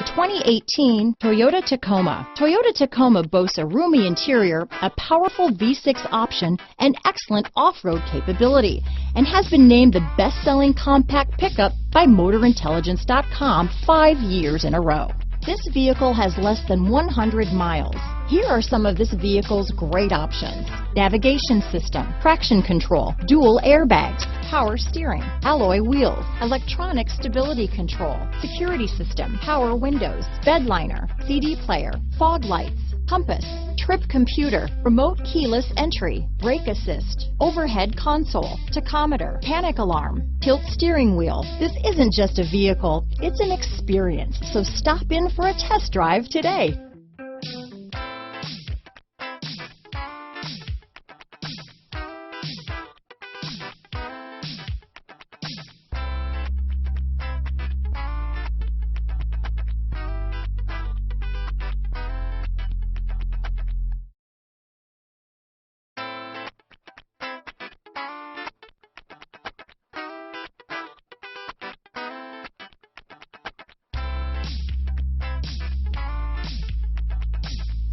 2018 Toyota Tacoma. Toyota Tacoma boasts a roomy interior, a powerful V6 option, and excellent off-road capability, and has been named the best-selling compact pickup by MotorIntelligence.com 5 years in a row. This vehicle has less than 100 miles. Here are some of this vehicle's great options: navigation system, traction control, dual airbags, power steering, alloy wheels, electronic stability control, security system, power windows, bed liner, CD player, fog lights, compass, trip computer, remote keyless entry, brake assist, overhead console, tachometer, panic alarm, tilt steering wheel. This isn't just a vehicle, it's an experience. So stop in for a test drive today.